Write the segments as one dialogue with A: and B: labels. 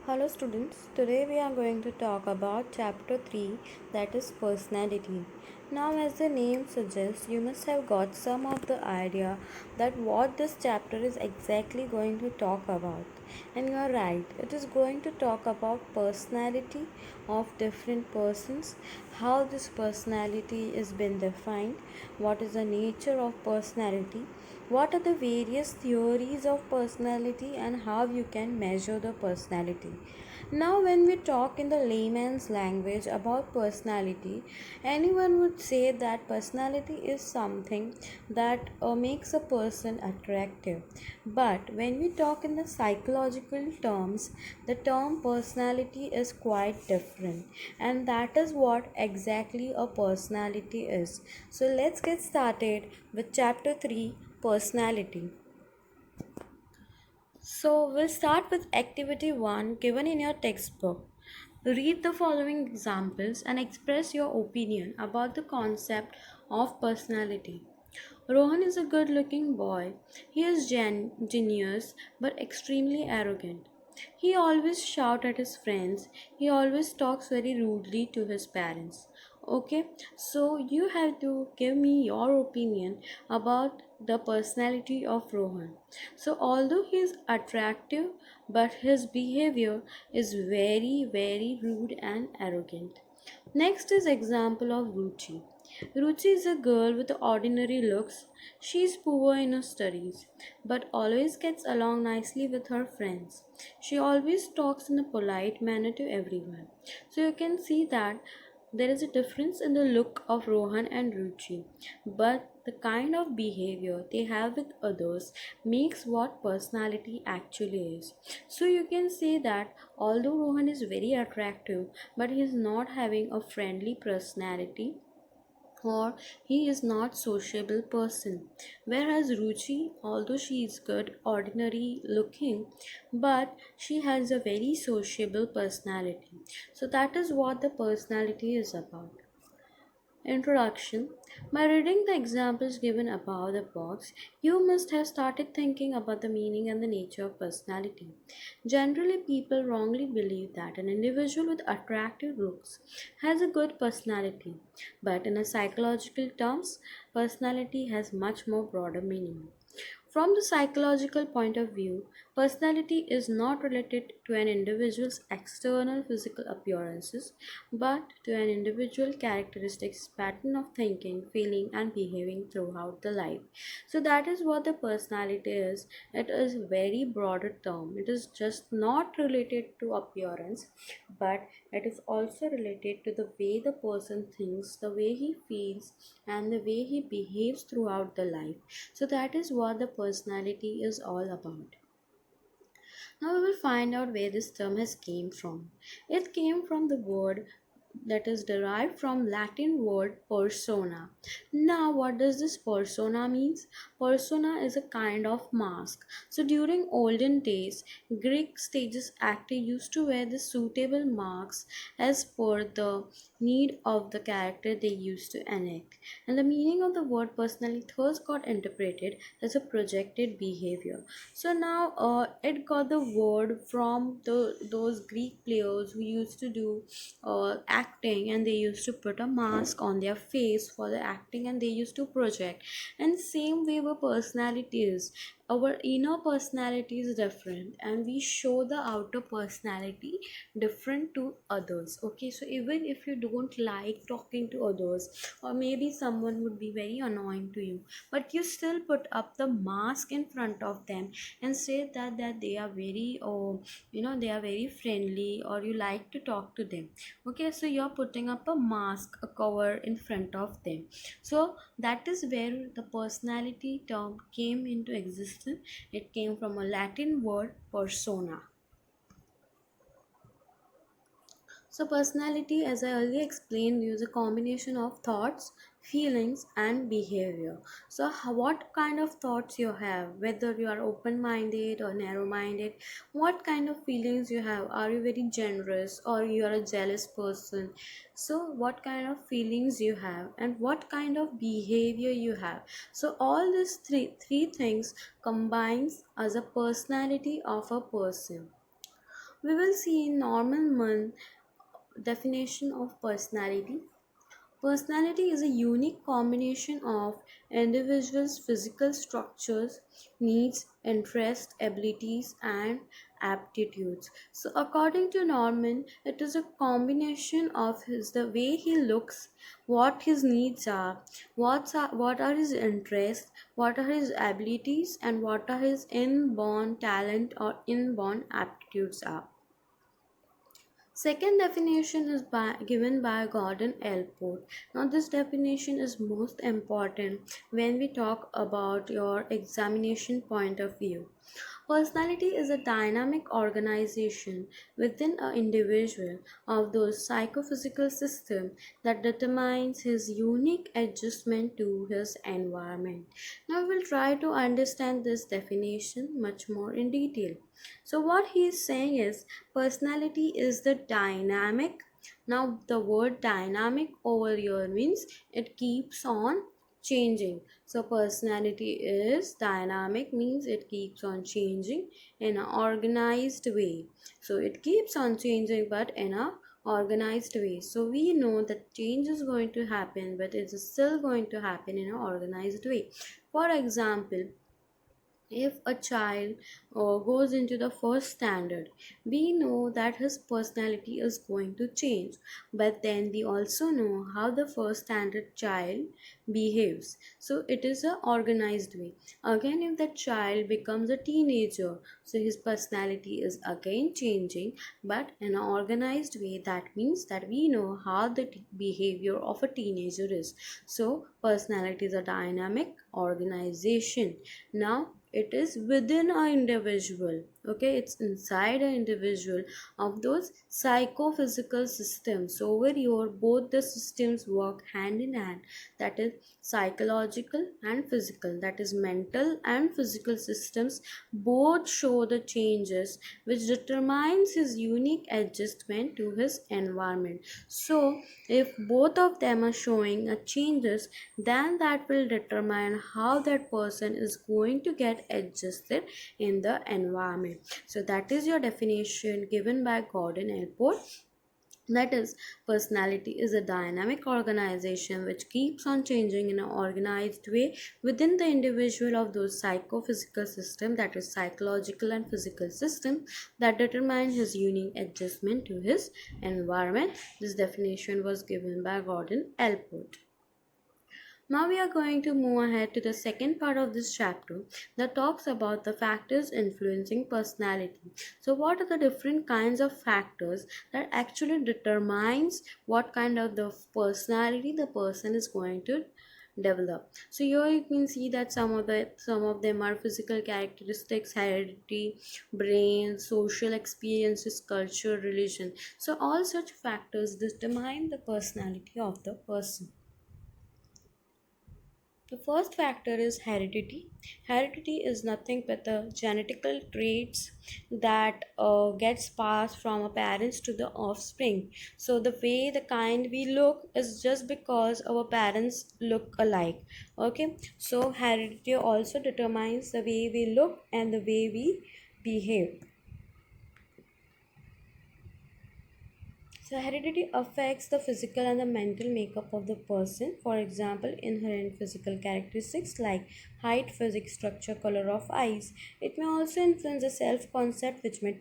A: Hello students, today we are going to talk about chapter 3, that is personality. Now as the name suggests, you must have got some of the idea that what this chapter is exactly going to talk about. And you are right, it is going to talk about personality of different persons, how this personality is been defined, what is the nature of personality, what are the various theories of personality, and how you can measure the personality. Now, when we talk in the layman's language about personality, anyone would say that personality is something that makes a person attractive. But when we talk in the psychological terms, the term personality is quite different, and that is what exactly a personality is. So, let's get started with chapter 3, personality. So, we'll start with activity 1 given in your textbook. Read the following examples and express your opinion about the concept of personality. Rohan is a good looking boy. He is genius but extremely arrogant. He always shouts at his friends. He always talks very rudely to his parents. Okay, so you have to give me your opinion about the personality of Rohan. So, although he is attractive, but his behavior is very rude and arrogant. Next is example of Ruchi. Ruchi is a girl with ordinary looks. She is poor in her studies, but always gets along nicely with her friends. She always talks in a polite manner to everyone. So you can see that there is a difference in the look of Rohan and Ruchi, but the kind of behavior they have with others makes what personality actually is. So you can say that although Rohan is very attractive, but he is not having a friendly personality, or he is not sociable person, whereas Ruchi, although she is good ordinary looking, but she has a very sociable personality. So that is what the personality is about. Introduction. By reading the examples given above the box, you must have started thinking about the meaning and the nature of personality. Generally, people wrongly believe that an individual with attractive looks has a good personality, but in a psychological terms, personality has much more broader meaning. From the psychological point of view, personality is not related to an individual's external physical appearances, but to an individual characteristics, pattern of thinking, feeling, and behaving throughout the life. So that is what the personality is. It is a very broader term. It is just not related to appearance, but it is also related to the way the person thinks, the way he feels, and the way he behaves throughout the life. So that is what the personality is all about. Now we will find out where this term has came from. It came from the word that is derived from Latin word persona. Now what does this persona means? Persona is a kind of mask. So during olden days, Greek stages actor used to wear the suitable masks as per the need of the character they used to enact. And the meaning of the word personally thus got interpreted as a projected behavior. So now it got the word from those Greek players who used to do acting, and they used to put a mask on their face for the acting, and they used to project. And same way our personality is, our inner personality is different and we show the outer personality different to others. Okay, so even if you don't like talking to others, or maybe someone would be very annoying to you, but you still put up the mask in front of them and say that they are very they are very friendly, or you like to talk to them. Okay, so you're putting up a mask, a cover in front of them. So that is where the personality term came into existence. It came from a Latin word persona. So, personality, as I earlier explained, is a combination of thoughts, feelings, and behavior. So, what kind of thoughts you have, whether you are open minded or narrow minded, what kind of feelings you have, are you very generous or you are a jealous person? So, what kind of feelings you have, and what kind of behavior you have. So, all these three things combines as a personality of a person. We will see normal definition of personality. Personality is a unique combination of individuals' physical structures, needs, interests, abilities, and aptitudes. So, according to Norman, it is a combination of the way he looks, what his needs are, what are his interests, what are his abilities, and what are his inborn talent or inborn aptitudes are. Second definition is given by Gordon Allport. Now, this definition is most important when we talk about your examination point of view. Personality is a dynamic organization within an individual of those psychophysical system that determines his unique adjustment to his environment. Now we'll try to understand this definition much more in detail. So what he is saying is personality is the dynamic. Now the word dynamic over here means it keeps on changing. So personality is dynamic means it keeps on changing in an organized way. So it keeps on changing but in a organized way. So we know that change is going to happen but it is still going to happen in an organized way. For example, if a child goes into the first standard, we know that his personality is going to change, but then we also know how the first standard child behaves. So it is a organized way. Again, if the child becomes a teenager, so his personality is again changing, but in an organized way. That means that we know how the behavior of a teenager is. So personality is a dynamic organization. Now it is within an individual, okay, it's inside an individual of those psychophysical systems. So over here both the systems work hand in hand, that is psychological and physical, that is mental and physical systems both show the changes which determines his unique adjustment to his environment. So if both of them are showing a changes, then that will determine how that person is going to get adjusted in the environment. So that is your definition given by Gordon Allport. That is, personality is a dynamic organization which keeps on changing in an organized way within the individual of those psychophysical system, that is psychological and physical system, that determine his unique adjustment to his environment. This definition was given by Gordon Allport. Now we are going to move ahead to the second part of this chapter that talks about the factors influencing personality. So what are the different kinds of factors that actually determines what kind of the personality the person is going to develop? So here you can see that some of them are physical characteristics, heredity, brain, social experiences, culture, religion. So all such factors determine the personality of the person. The first factor is heredity. Heredity is nothing but the genetical traits that gets passed from our parents to the offspring. So the way the kind we look is just because our parents look alike. Okay, so heredity also determines the way we look and the way we behave. So, heredity affects the physical and the mental makeup of the person. For example, inherent physical characteristics like height, physics, structure, color of eyes. It may also influence the self concept, which may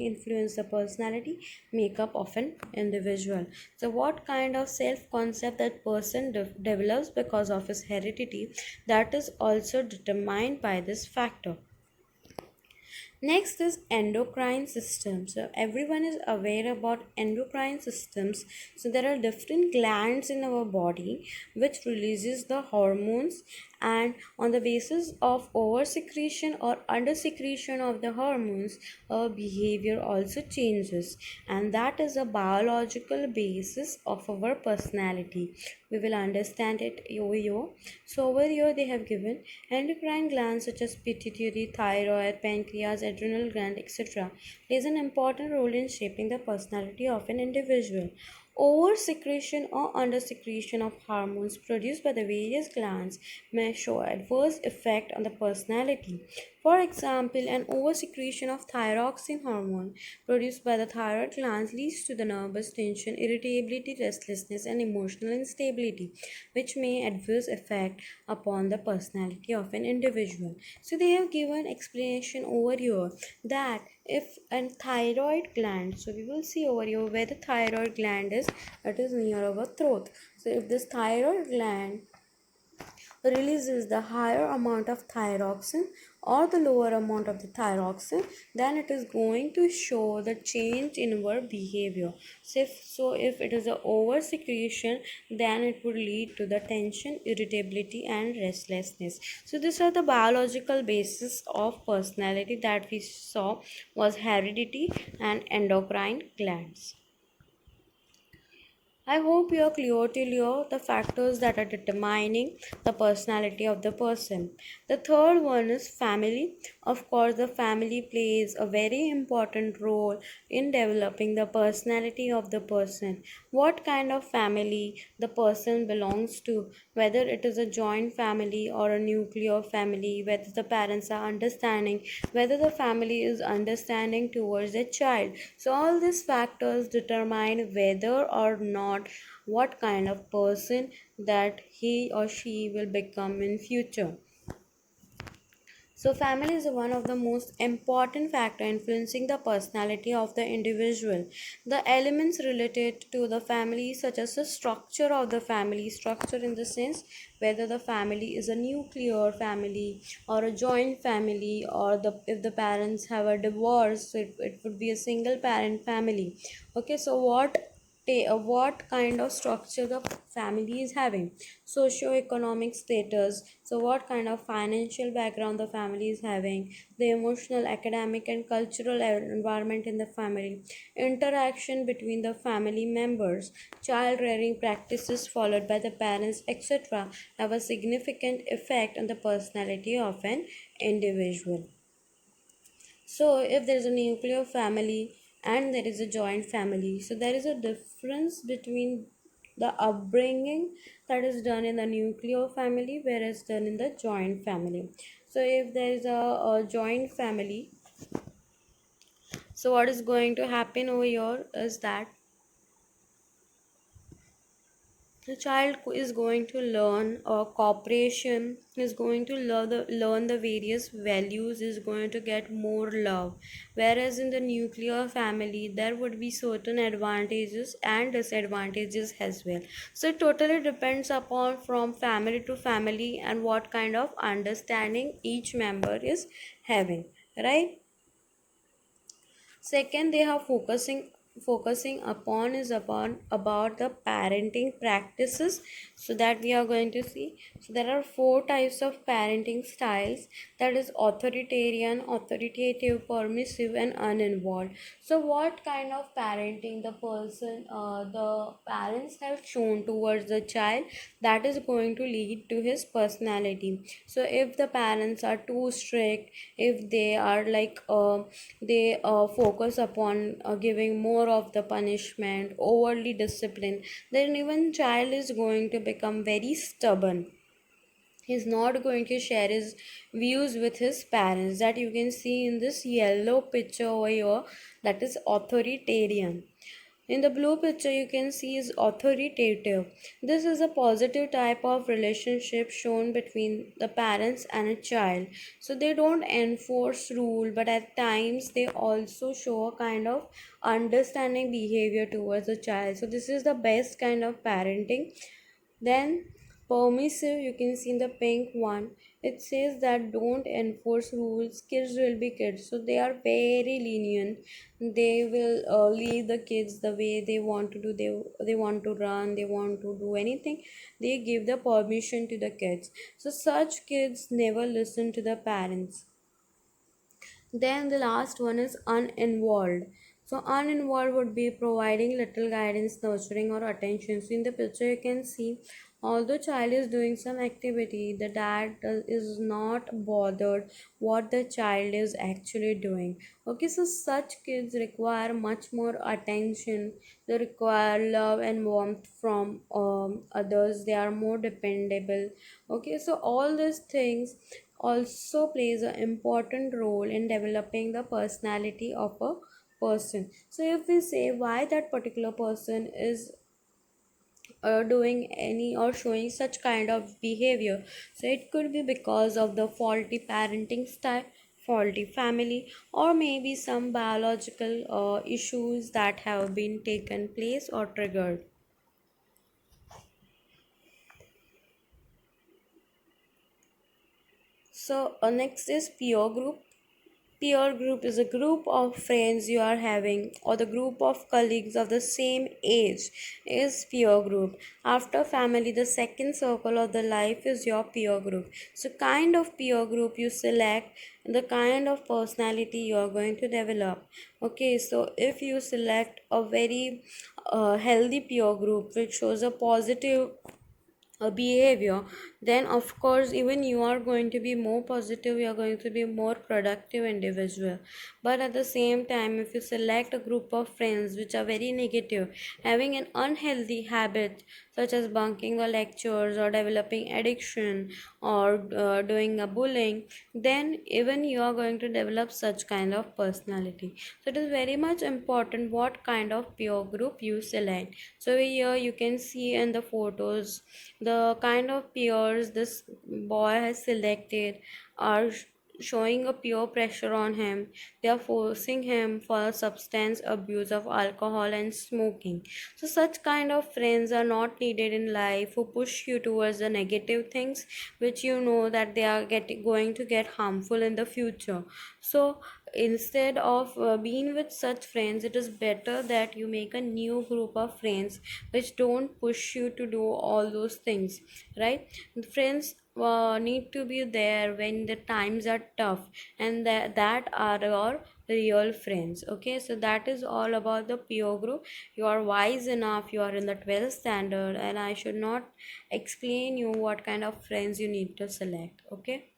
A: influence the personality makeup of an individual. So, what kind of self concept that person develops because of his heredity, that is also determined by this factor. Next is endocrine system. So everyone is aware about endocrine systems. So there are different glands in our body which releases the hormones, and on the basis of over secretion or under secretion of the hormones, our behavior also changes, and that is a biological basis of our personality. We will understand it over here. So over here they have given endocrine glands such as pituitary, thyroid, pancreas, adrenal gland, etc. plays an important role in shaping the personality of an individual. Over secretion or under secretion of hormones produced by the various glands may show adverse effect on the personality. For example, an oversecretion of thyroxine hormone produced by the thyroid glands leads to the nervous tension, irritability, restlessness, and emotional instability, which may adverse effect upon the personality of an individual. So they have given explanation over here that if a thyroid gland, so we will see over here where the thyroid gland is, it is near our throat. So if this thyroid gland releases the higher amount of thyroxine or the lower amount of the thyroxine, then it is going to show the change in our behavior. So if it is a over secretion, then it would lead to the tension, irritability, and restlessness. So these are the biological basis of personality that we saw was heredity and endocrine glands. I hope you are clear to you the factors that are determining the personality of the person. The third one is family. Of course, the family plays a very important role in developing the personality of the person. What kind of family the person belongs to, whether it is a joint family or a nuclear family, whether the parents are understanding, whether the family is understanding towards the child. So all these factors determine whether or not what kind of person that he or she will become in future. So, family is one of the most important factor influencing the personality of the individual. The elements related to the family, such as the structure of the family, structure in the sense whether the family is a nuclear family or a joint family, or the if the parents have a divorce, so it would be a single parent family. Okay, so what kind of structure the family is having, socio-economic status, so what kind of financial background the family is having, the emotional, academic, and cultural environment in the family, interaction between the family members, child rearing practices followed by the parents, etc., have a significant effect on the personality of an individual. So, if there is a nuclear family and there is a joint family, so there is a difference between the upbringing that is done in the nuclear family whereas done in the joint family. So, if there is a joint family, so what is going to happen over here is that the child is going to learn cooperation, is going to learn the various values, is going to get more love, whereas in the nuclear family there would be certain advantages and disadvantages as well. So it totally depends upon from family to family and what kind of understanding each member is having, right? Second, they are focusing upon is upon about the parenting practices, so that we are going to see. So there are four types of parenting styles, that is authoritarian, authoritative, permissive, and uninvolved. So what kind of parenting the parents have shown towards the child, that is going to lead to his personality. So if the parents are too strict, if they are they focus upon giving more of the punishment, overly disciplined, then even child is going to become very stubborn. He's not going to share his views with his parents, that you can see in this yellow picture over here, that is authoritarian. In the blue picture, you can see is authoritative. This is a positive type of relationship shown between the parents and a child. So they don't enforce rule, but at times they also show a kind of understanding behavior towards the child. So this is the best kind of parenting. Then permissive, you can see in the pink one, it says that don't enforce rules, kids will be kids. So they are very lenient. They will leave the kids the way they want to do. They want to run, they want to do anything, they give the permission to the kids. So such kids never listen to the parents. Then the last one is uninvolved. So uninvolved would be providing little guidance, nurturing, or attention. So in the picture you can see, although child is doing some activity, the dad is not bothered what the child is actually doing. Okay, so such kids require much more attention. They require love and warmth from others. They are more dependable. Okay, so all these things also plays an important role in developing the personality of a person. So if we say why that particular person is doing any or showing such kind of behavior, so it could be because of the faulty parenting style, faulty family, or maybe some biological issues that have been taken place or triggered. So next is peer group. Peer group is a group of friends you are having, or the group of colleagues of the same age is peer group. After family, the second circle of the life is your peer group. So kind of peer group you select, the kind of personality you are going to develop. Okay, so if you select a very healthy peer group which shows a positive behavior, then of course even you are going to be more positive, you are going to be more productive individual. But at the same time, if you select a group of friends which are very negative, having an unhealthy habit such as bunking the lectures or developing addiction or doing a bullying, then even you are going to develop such kind of personality. So it is very much important what kind of peer group you select. So here you can see in the photos the kind of peers this boy has selected are showing a peer pressure on him. They are forcing him for substance abuse of alcohol and smoking. So such kind of friends are not needed in life who push you towards the negative things which you know that they are going to get harmful in the future. So instead of being with such friends, it is better that you make a new group of friends which don't push you to do all those things, right? Friends need to be there when the times are tough, and that are your real friends. Okay, so that is all about the peer group. You are wise enough, you are in the 12th standard, and I should not explain you what kind of friends you need to select. Okay,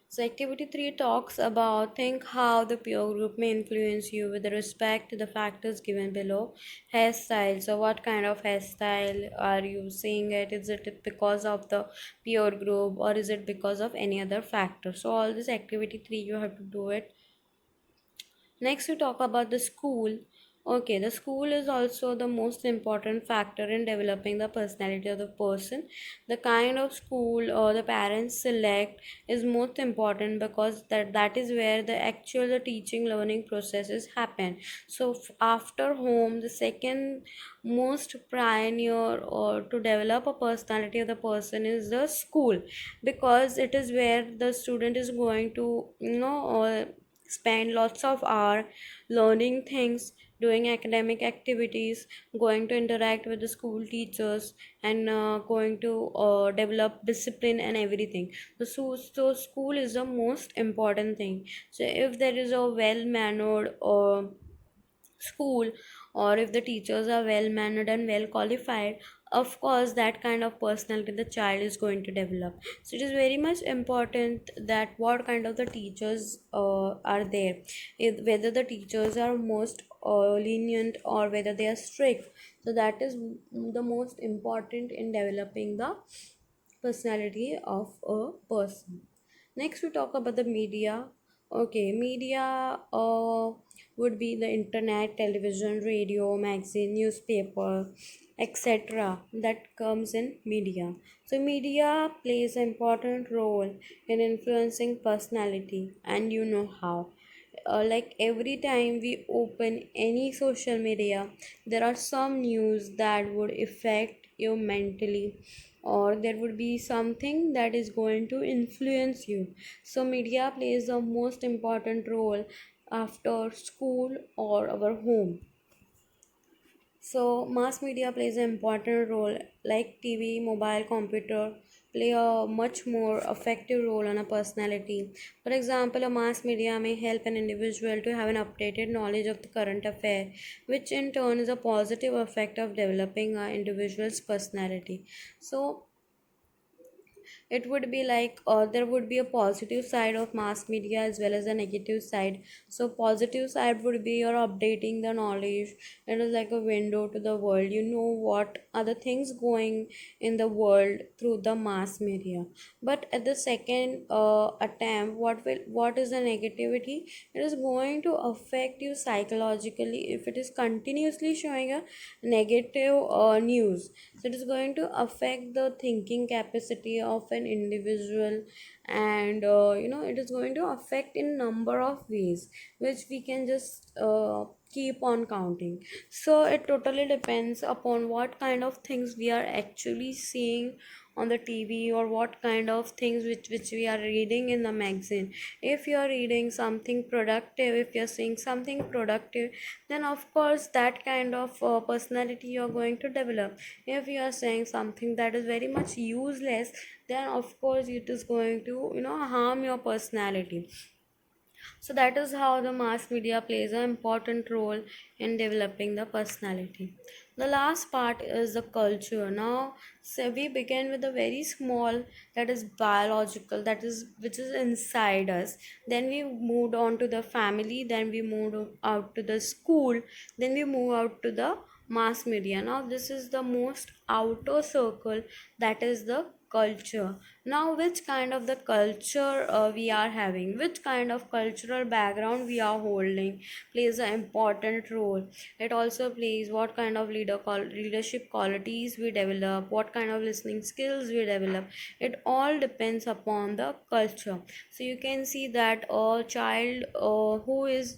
A: so activity 3 talks about think how the peer group may influence you with respect to the factors given below. Hairstyle. So what kind of hairstyle are you seeing it? Is it because of the peer group or is it because of any other factor? So all this activity 3 you have to do it. Next, we talk about the school. Okay, the school is also the most important factor in developing the personality of the person. The kind of school or the parents select is most important because that is where the actual the teaching learning processes happen. So after home, the second most pioneer or to develop a personality of the person is the school, because it is where the student is going to spend lots of hour learning things, doing academic activities, going to interact with the school teachers, and going to develop discipline and everything. So school is the most important thing. So if there is a well mannered school, or if the teachers are well mannered and well qualified, of course that kind of personality the child is going to develop. So it is very much important that what kind of the teachers are there, whether the teachers are most lenient or whether they are strict. So that is the most important in developing the personality of a person. Next, we talk about the media. Okay, media would be the internet, television, radio, magazine, newspaper, etc. That comes in media. So, media plays an important role in influencing personality, and you know how. Like every time we open any social media, there are some news that would affect you mentally, or there would be something that is going to influence you. So media plays the most important role after school or our home. So mass media plays an important role, like TV, mobile, computer play a much more effective role on a personality. For example, a mass media may help an individual to have an updated knowledge of the current affair, which in turn is a positive effect of developing an individual's personality. So it would be like there would be a positive side of mass media as well as a negative side. So positive side would be you're updating the knowledge. It is like a window to the world. You know what are the things going in the world through the mass media. But at the second attempt, what is the negativity? It is going to affect you psychologically if it is continuously showing a negative news. So it is going to affect the thinking capacity of an individual, and it is going to affect in number of ways which we can just keep on counting. So it totally depends upon what kind of things we are actually seeing on the TV, or what kind of things which we are reading in the magazine. If you are reading something productive, if you are seeing something productive, then of course that kind of personality you are going to develop. If you are saying something that is very much useless, then of course it is going to harm your personality. So that is how the mass media plays an important role in developing the personality. The last part is the culture. Now, so we begin with a very small, that is biological, that is which is inside us. Then we moved on to the family. Then we moved out to the school. Then we move out to the mass media. Now this is the most outer circle, that is the culture. Now which kind of the culture we are having, which kind of cultural background we are holding, plays an important role. It also plays what kind of leadership qualities we develop, what kind of listening skills we develop. It all depends upon the culture. So you can see that a child who is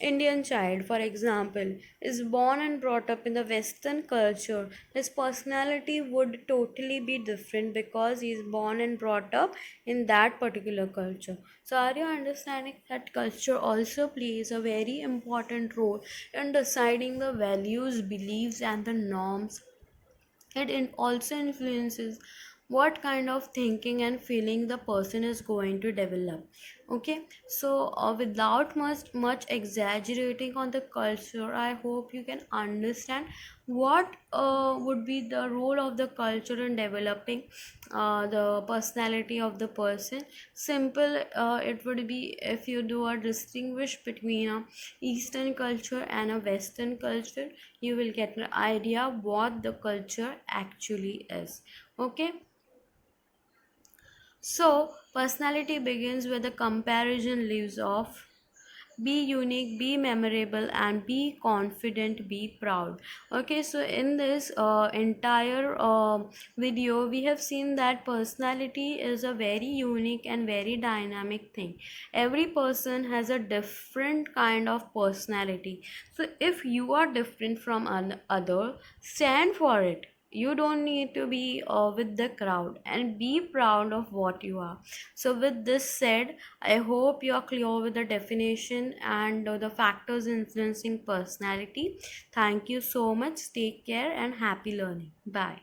A: Indian child, for example, is born and brought up in the Western culture, his personality would totally be different because he is born and brought up in that particular culture. So, are you understanding that culture also plays a very important role in deciding the values, beliefs, and the norms? It also influences what kind of thinking and feeling the person is going to develop. Okay, so without much exaggerating on the culture, I hope you can understand what would be the role of the culture in developing the personality of the person. Simple, it would be if you do a distinguish between a eastern culture and a western culture, you will get an idea what the culture actually is. Okay, so personality begins with the comparison lives of be unique, be memorable, and be confident, be proud. Okay, so in this entire video we have seen that personality is a very unique and very dynamic thing. Every person has a different kind of personality. So if you are different from other, stand for it. You don't need to be with the crowd, and be proud of what you are. So with this said, I hope you are clear with the definition and the factors influencing personality. Thank you so much. Take care and happy learning. Bye.